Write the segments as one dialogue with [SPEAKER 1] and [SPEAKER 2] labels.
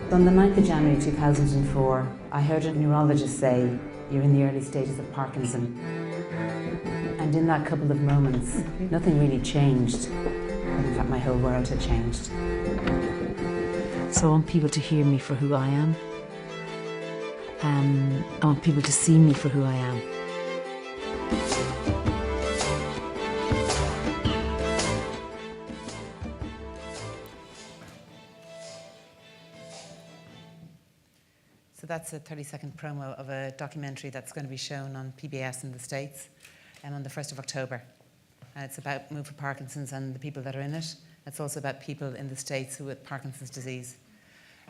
[SPEAKER 1] On the 9th of January 2004, I heard a neurologist say, "You're in the early stages of Parkinson." And in that couple of moments, nothing really changed. In fact, my whole world had changed. So I want people to hear me for who I am. I want people to see me for who I am. So that's a 30-second promo of a documentary that's going to be shown on PBS in the States on the 1st of October. It's about Move for Parkinson's and the people that are in it. It's also about people in the States who with Parkinson's disease.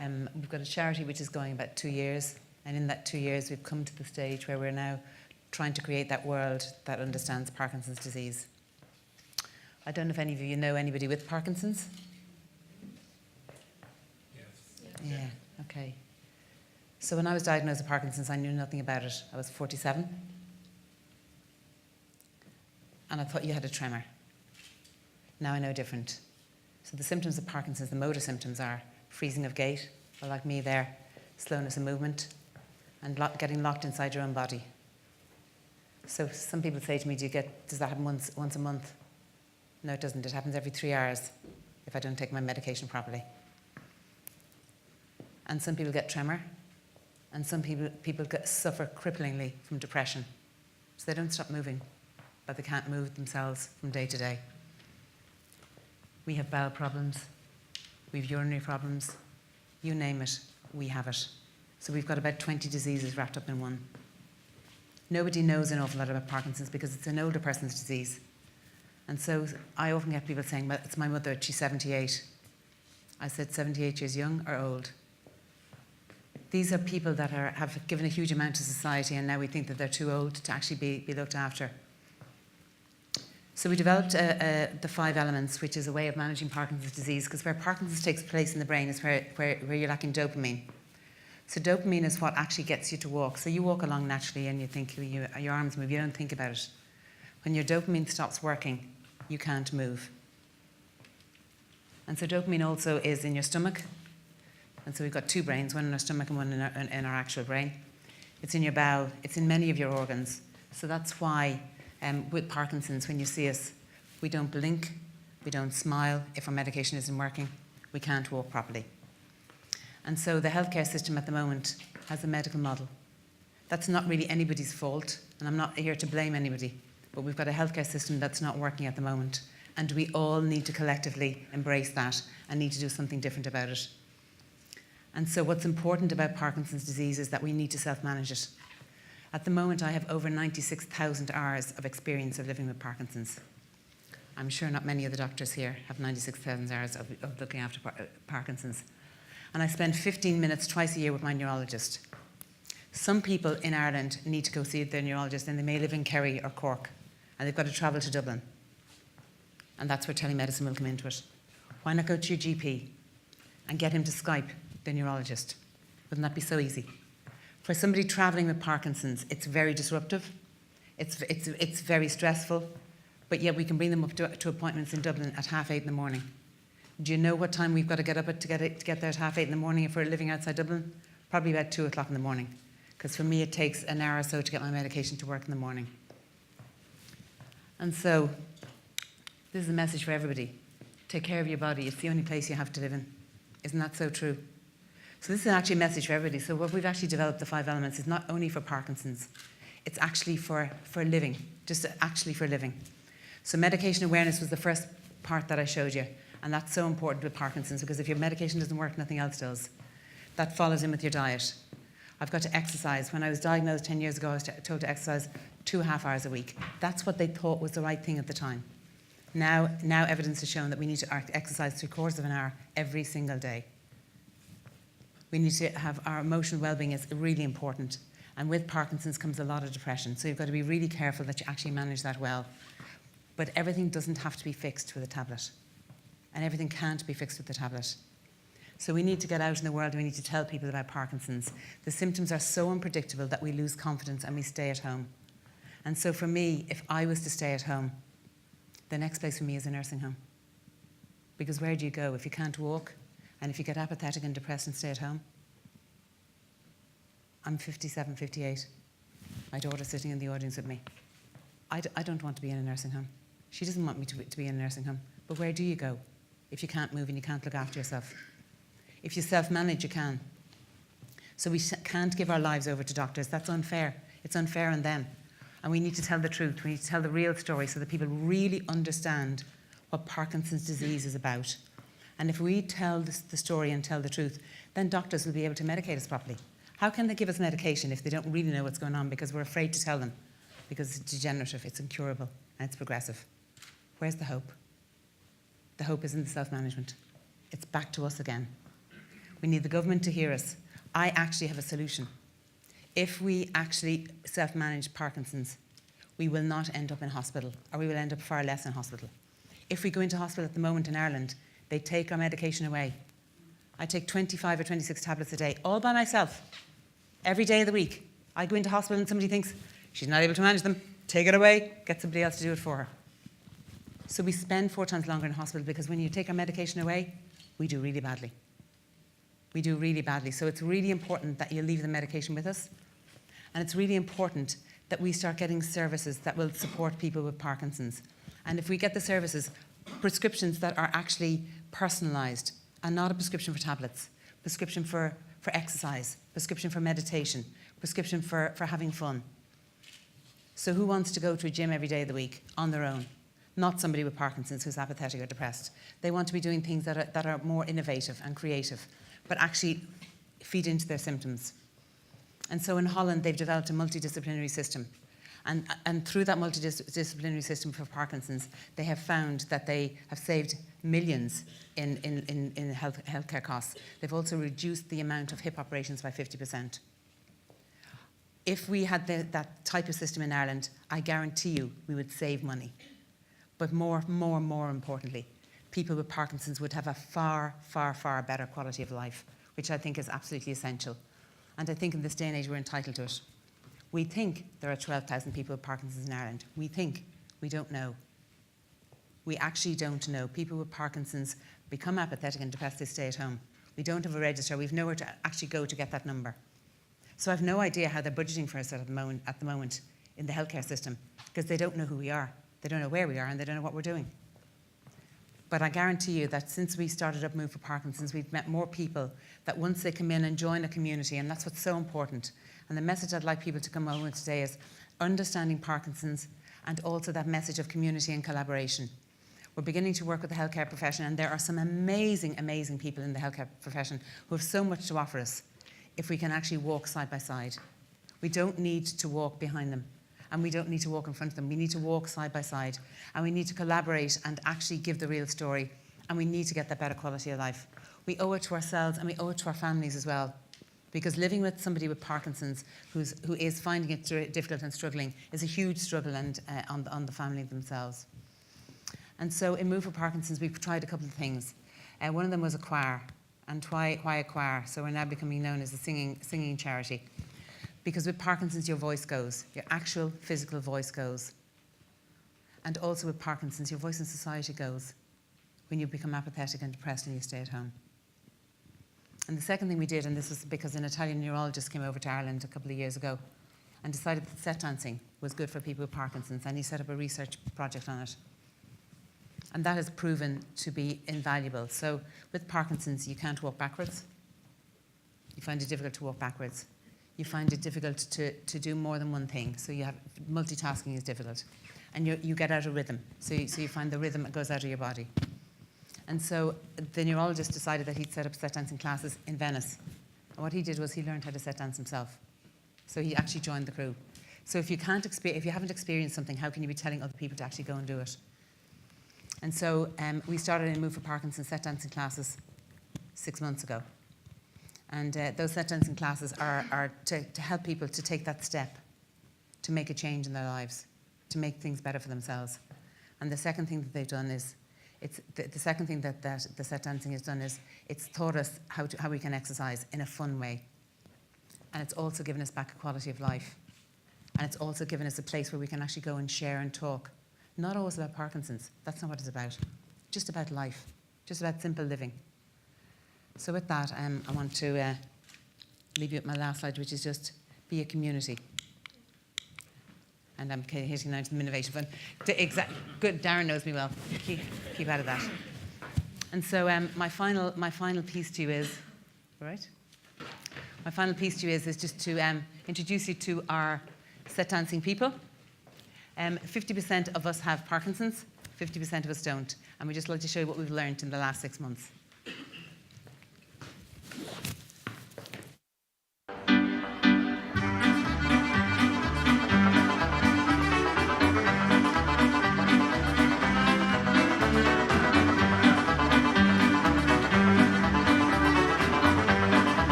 [SPEAKER 1] We've got a charity which is going about 2 years, and in that 2 years we've come to the stage where we're now trying to create that world that understands Parkinson's disease. I don't know if any of you know anybody with Parkinson's? Yes. Yeah, okay. So when I was diagnosed with Parkinson's, I knew nothing about it. I was 47. And I thought you had a tremor. Now I know different. So the symptoms of Parkinson's, the motor symptoms are freezing of gait, or like me there, slowness of movement, and getting locked inside your own body. So some people say to me, does that happen once a month? No, it doesn't. It happens every 3 hours if I don't take my medication properly. And some people get tremor. And some people suffer cripplingly from depression. So they don't stop moving, but they can't move themselves from day to day. We have bowel problems, we have urinary problems, you name it, we have it. So we've got about 20 diseases wrapped up in one. Nobody knows an awful lot about Parkinson's because it's an older person's disease. And so I often get people saying, well, it's my mother, she's 78. I said, 78 years young or old? These are people that have given a huge amount to society, and now we think that they're too old to actually be looked after. So we developed the 5 elements, which is a way of managing Parkinson's disease, because where Parkinson's takes place in the brain is where you're lacking dopamine. So dopamine is what actually gets you to walk. So you walk along naturally and you think your arms move, you don't think about it. When your dopamine stops working, you can't move. And so dopamine also is in your stomach. And so we've got 2 brains, one in our stomach and one in our actual brain. It's in your bowel, it's in many of your organs. So that's why with Parkinson's, when you see us, we don't blink, we don't smile. If our medication isn't working, we can't walk properly. And so the healthcare system at the moment has a medical model. That's not really anybody's fault, and I'm not here to blame anybody, but we've got a healthcare system that's not working at the moment, and we all need to collectively embrace that and need to do something different about it. And so what's important about Parkinson's disease is that we need to self-manage it. At the moment, I have over 96,000 hours of experience of living with Parkinson's. I'm sure not many of the doctors here have 96,000 hours of looking after Parkinson's. And I spend 15 minutes twice a year with my neurologist. Some people in Ireland need to go see their neurologist, and they may live in Kerry or Cork, and they've got to travel to Dublin. And that's where telemedicine will come into it. Why not go to your GP and get him to Skype the neurologist? Wouldn't that be so easy? For somebody travelling with Parkinson's, it's very disruptive. It's very stressful, but yet we can bring them up to appointments in Dublin at 8:30 in the morning. Do you know what time we've got to get up to get there at 8:30 in the morning if we're living outside Dublin? Probably about 2 o'clock in the morning, because for me it takes an hour or so to get my medication to work in the morning. And so this is a message for everybody. Take care of your body. It's the only place you have to live in. Isn't that so true? So this is actually a message for everybody. So what we've actually developed, the 5 elements, is not only for Parkinson's, it's actually for living, just actually for living. So medication awareness was the first part that I showed you, and that's so important with Parkinson's, because if your medication doesn't work, nothing else does. That follows in with your diet. I've got to exercise. When I was diagnosed 10 years ago, I was told to exercise 2.5 hours a week. That's what they thought was the right thing at the time. Now evidence has shown that we need to exercise 3/4 of an hour every single day. We need to have our emotional well-being is really important. And with Parkinson's comes a lot of depression. So you've got to be really careful that you actually manage that well. But everything doesn't have to be fixed with a tablet. And everything can't be fixed with a tablet. So we need to get out in the world and we need to tell people about Parkinson's. The symptoms are so unpredictable that we lose confidence and we stay at home. And so for me, if I was to stay at home, the next place for me is a nursing home. Because where do you go if you can't walk and if you get apathetic and depressed and stay at home? I'm 57, 58. My daughter's sitting in the audience with me. I don't want to be in a nursing home. She doesn't want me to be in a nursing home. But where do you go if you can't move and you can't look after yourself? If you self-manage, you can. So we can't give our lives over to doctors. That's unfair. It's unfair on them. And we need to tell the truth. We need to tell the real story so that people really understand what Parkinson's disease is about. And if we tell the story and tell the truth, then doctors will be able to medicate us properly. How can they give us medication if they don't really know what's going on because we're afraid to tell them? Because it's degenerative, it's incurable, and it's progressive. Where's the hope? The hope is in the self-management. It's back to us again. We need the government to hear us. I actually have a solution. If we actually self-manage Parkinson's, we will not end up in hospital, or we will end up far less in hospital. If we go into hospital at the moment in Ireland, they take our medication away. I take 25 or 26 tablets a day, all by myself, every day of the week. I go into hospital and somebody thinks, she's not able to manage them, take it away, get somebody else to do it for her. So we spend 4 times longer in hospital because when you take our medication away, we do really badly. We do really badly. So it's really important that you leave the medication with us. And it's really important that we start getting services that will support people with Parkinson's. And if we get the services, prescriptions that are actually personalised and not a prescription for tablets, prescription for exercise, prescription for meditation, prescription for having fun. So who wants to go to a gym every day of the week on their own? Not somebody with Parkinson's who's apathetic or depressed. They want to be doing things that are more innovative and creative, but actually feed into their symptoms. And so in Holland, they've developed a multidisciplinary system. And through that multidisciplinary system for Parkinson's, they have found that they have saved millions in healthcare costs. They've also reduced the amount of hip operations by 50%. If we had that type of system in Ireland, I guarantee you we would save money. But more importantly, people with Parkinson's would have a far, far, far better quality of life, which I think is absolutely essential. And I think in this day and age we're entitled to it. We think there are 12,000 people with Parkinson's in Ireland. We think. We don't know. We actually don't know. People with Parkinson's become apathetic and depressed, they stay at home. We don't have a register. We've nowhere to actually go to get that number. So I've no idea how they're budgeting for us at the moment in the healthcare system, because they don't know who we are. They don't know where we are, and they don't know what we're doing. But I guarantee you that since we started up Move for Parkinson's, we've met more people that once they come in and join a community, and that's what's so important. And the message I'd like people to come home with today is understanding Parkinson's and also that message of community and collaboration. We're beginning to work with the healthcare profession, and there are some amazing, amazing people in the healthcare profession who have so much to offer us if we can actually walk side by side. We don't need to walk behind them, and we don't need to walk in front of them. We need to walk side by side, and we need to collaborate and actually give the real story, and we need to get that better quality of life. We owe it to ourselves, and we owe it to our families as well, because living with somebody with Parkinson's who is finding it difficult and struggling is a huge struggle and on the family themselves. And so in Move for Parkinson's, we've tried a couple of things. One of them was a choir. And why a choir? So we're now becoming known as a singing charity. Because with Parkinson's, your voice goes. Your actual physical voice goes. And also with Parkinson's, your voice in society goes when you become apathetic and depressed and you stay at home. And the second thing we did, and this was because an Italian neurologist came over to Ireland a couple of years ago and decided that set dancing was good for people with Parkinson's, and he set up a research project on it. And that has proven to be invaluable. So with Parkinson's, you can't walk backwards. You find it difficult to walk backwards. You find it difficult to do more than one thing. So you have multitasking is difficult. And you get out of rhythm. So you find the rhythm that goes out of your body. And so the neurologist decided that he'd set up set dancing classes in Venice. And what he did was he learned how to set dance himself. So he actually joined the crew. So if you haven't experienced something, how can you be telling other people to actually go and do it? And so we started in Move for Parkinson's set dancing classes 6 months ago. And those set dancing classes are to help people to take that step, to make a change in their lives, to make things better for themselves. And the second thing that they've done is, the second thing that the set dancing has done is it's taught us how we can exercise in a fun way. And it's also given us back a quality of life. And it's also given us a place where we can actually go and share and talk. Not always about Parkinson's. That's not what it's about. Just about life. Just about simple living. So with that, I want to leave you with my last slide, which is just be a community. And I'm hitting now to the innovation fund. Good, Darren knows me well. Keep out of that. And so my final piece to you is, all right? My final piece to you is just to introduce you to our set dancing people. 50% of us have Parkinson's, 50% of us don't. And we'd just like to show you what we've learned in the last 6 months.